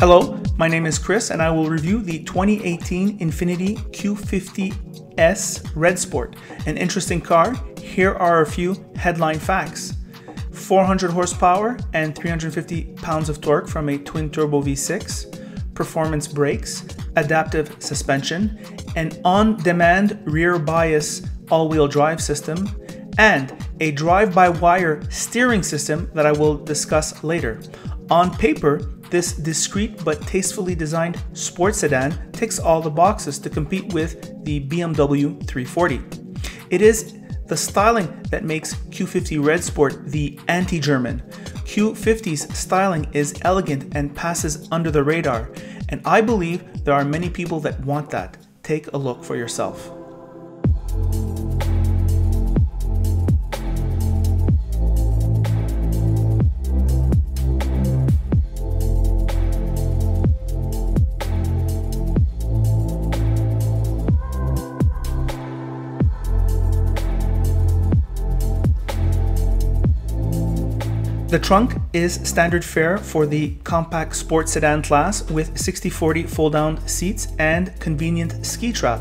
Hello, my name is Chris and I will review the 2018 Infiniti Q50S Red Sport. An interesting car. Here are a few headline facts. 400 horsepower and 350 pounds of torque from a twin-turbo V6, performance brakes, adaptive suspension, an on-demand rear bias all-wheel drive system, and a drive-by-wire steering system that I will discuss later. On paper, this discreet but tastefully designed sports sedan ticks all the boxes to compete with the BMW 340. It is the styling that makes Q50 Red Sport the anti-German. Q50's styling is elegant and passes under the radar, and I believe there are many people that want that. Take a look for yourself. The trunk is standard fare for the compact sports sedan class with 60/40 fold-down seats and convenient ski strap.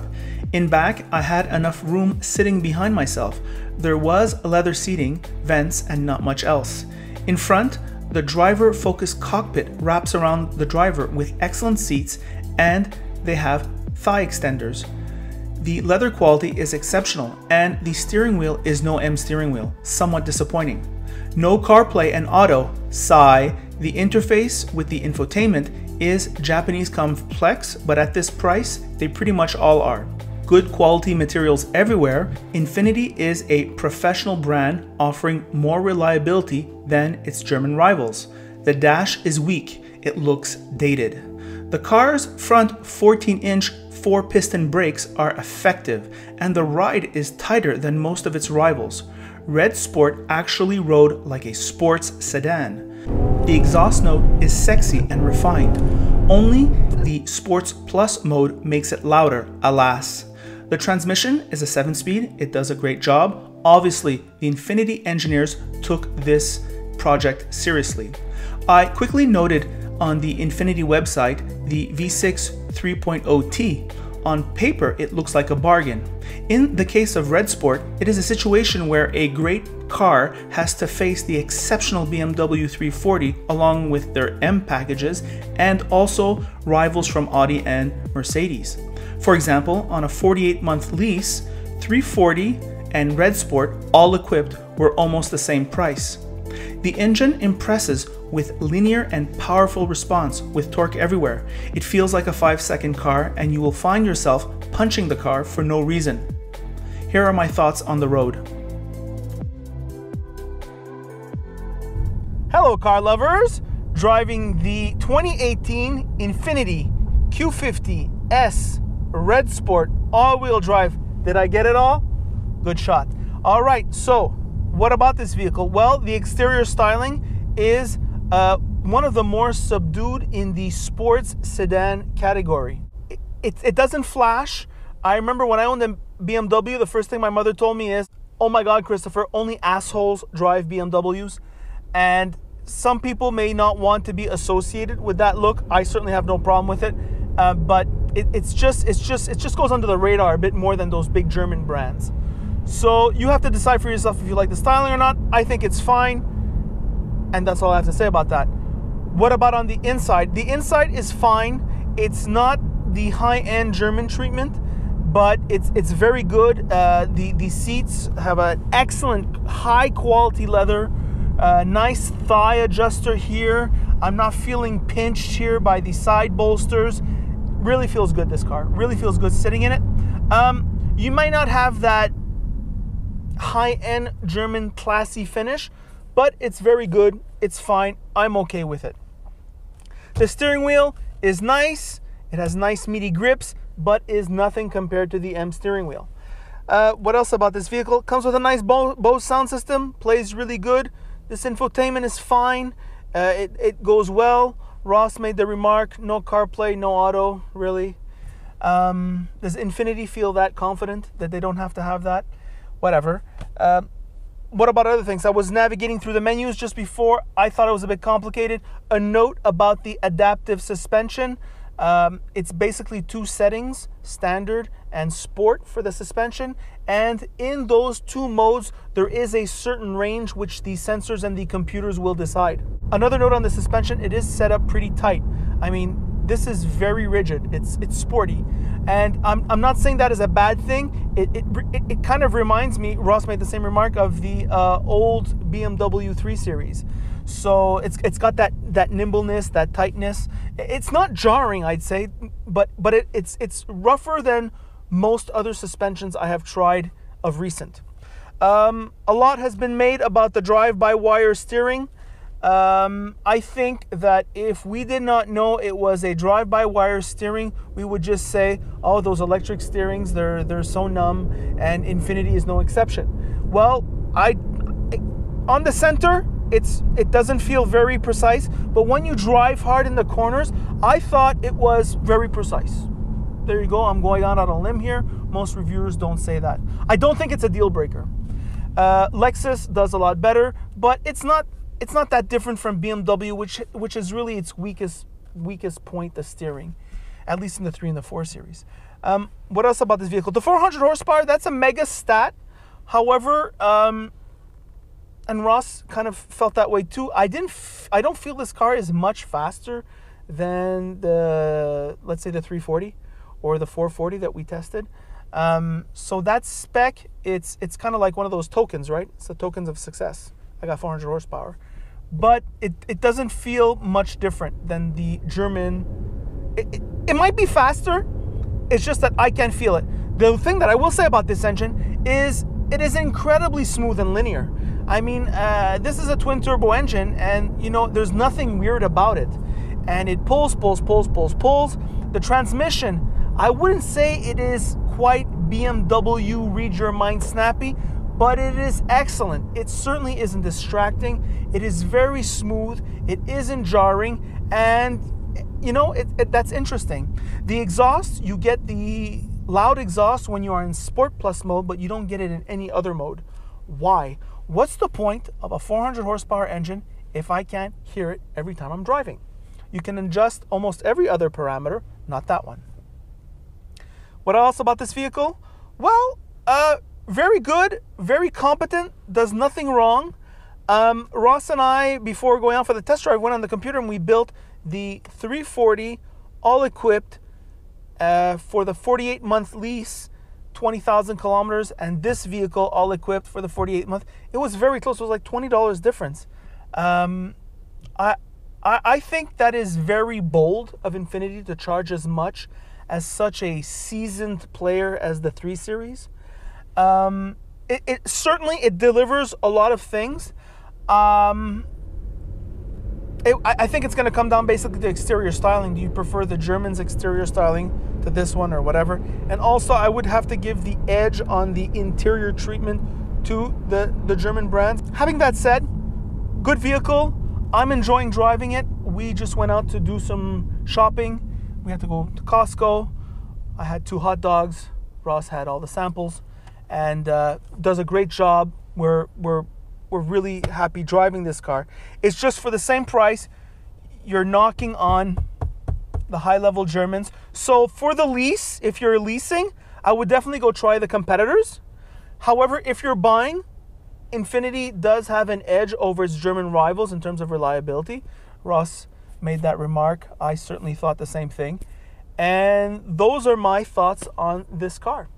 In back, I had enough room sitting behind myself. There was leather seating, vents, and not much else. In front, the driver-focused cockpit wraps around the driver with excellent seats, and they have thigh extenders. The leather quality is exceptional, and the steering wheel is no M steering wheel, somewhat disappointing. No CarPlay and Auto, sigh. The interface with the infotainment is Japanese complex, but at this price, they pretty much all are. Good quality materials everywhere. Infiniti is a professional brand offering more reliability than its German rivals. The dash is weak, it looks dated. The car's front 14-inch 4-piston brakes are effective, and the ride is tighter than most of its rivals. Red Sport actually rode like a sports sedan. The exhaust note is sexy and refined. Only the Sports Plus mode makes it louder, alas. The transmission is a 7-speed, it does a great job. Obviously, the Infiniti engineers took this project seriously. I quickly noted on the Infiniti website the V6 3.0T. On paper, it looks like a bargain. In the case of Red Sport, it is a situation where a great car has to face the exceptional BMW 340 along with their M packages and also rivals from Audi and Mercedes. For example, on a 48-month lease, 340 and Red Sport, all equipped, were almost the same price. The engine impresses with linear and powerful response with torque everywhere. It feels like a 5-second car and you will find yourself punching the car for no reason. Here are my thoughts on the road. Hello car lovers! Driving the 2018 Infiniti Q50S Red Sport all-wheel drive. Did I get it all? Good shot. All right, so what about this vehicle? Well, the exterior styling is one of the more subdued in the sports sedan category. It doesn't flash. I remember when I owned a BMW, the first thing my mother told me is, oh my God, Christopher, only assholes drive BMWs. And some people may not want to be associated with that look. I certainly have no problem with it. But it just goes under the radar a bit more than those big German brands. So you have to decide for yourself if you like the styling or not. I think it's fine, and that's all I have to say about that. What about on the inside? The inside is fine. It's not the high-end German treatment, but it's very good. The seats have an excellent high-quality leather, nice thigh adjuster here. I'm not feeling pinched here by the side bolsters. Really feels good, this car. Really feels good sitting in it. You might not have that high-end German classy finish, but it's very good. It's fine. I'm okay with it. The steering wheel is nice. It has nice meaty grips, but is nothing compared to the M steering wheel. What else about this vehicle? Comes with a nice Bose sound system. Plays really good. This infotainment is fine. It goes well. Ross made the remark, no CarPlay, no auto, really. Does Infiniti feel that confident that they don't have to have that? Whatever. what about other things? I was navigating through the menus just before. I thought it was a bit complicated. A note about the adaptive suspension. It's basically 2 settings, standard and sport for the suspension. And in those 2 modes, there is a certain range which the sensors and the computers will decide. Another note on the suspension, it is set up pretty tight. I mean, this is very rigid. It's sporty. And I'm not saying that is a bad thing. It kind of reminds me, Ross made the same remark, of the old BMW 3 Series. So it's got that nimbleness, that tightness. It's not jarring, I'd say, but it's rougher than most other suspensions I have tried of recent. A lot has been made about the drive-by-wire steering. I think that if we did not know it was a drive-by-wire steering, we would just say, oh, those electric steerings, they're so numb, and Infiniti is no exception. Well, on the center, it doesn't feel very precise, but when you drive hard in the corners, I thought it was very precise. There you go, I'm going out on a limb here. Most reviewers don't say that. I don't think it's a deal breaker. Lexus does a lot better, but it's not that different from BMW, which is really its weakest point, the steering, at least in the 3 and the 4 Series. What else about this vehicle? The 400 horsepower, that's a mega stat. However, and Ross kind of felt that way too. I don't feel this car is much faster than let's say the 340 or the 440 that we tested. So that spec, it's kind of like one of those tokens, right? It's the tokens of success. I got 400 horsepower. But it doesn't feel much different than the German. It might be faster. It's just that I can't feel it. The thing that I will say about this engine is it is incredibly smooth and linear. I mean, this is a twin turbo engine, and you know, there's nothing weird about it. And it pulls. The transmission, I wouldn't say it is quite BMW read your mind snappy, but it is excellent. It certainly isn't distracting. It is very smooth. It isn't jarring, and you know, that's interesting. The exhaust, you get the loud exhaust when you are in Sport Plus mode, but you don't get it in any other mode. Why? What's the point of a 400 horsepower engine if I can't hear it every time I'm driving? You can adjust almost every other parameter, not that one. What else about this vehicle? Well, very good, very competent, does nothing wrong. Ross and I, before going out for the test drive, went on the computer and we built the 340 all equipped for the 48-month lease, 20,000 kilometers, and this vehicle all equipped for the 48-month. It was very close. It was like $20 difference. I think that is very bold of Infiniti to charge as much as such a seasoned player as the 3 Series. It certainly delivers a lot of things. I think it's going to come down basically to exterior styling. Do you prefer the German's exterior styling to this one or whatever? And also, I would have to give the edge on the interior treatment to the German brands. Having that said, good vehicle. I'm enjoying driving it. We just went out to do some shopping. We had to go to Costco. I had 2 hot dogs. Ross had all the samples, and does a great job. We're really happy driving this car. It's just for the same price, you're knocking on the high-level Germans. So for the lease, if you're leasing, I would definitely go try the competitors. However, if you're buying, Infiniti does have an edge over its German rivals in terms of reliability. Ross made that remark. I certainly thought the same thing. And those are my thoughts on this car.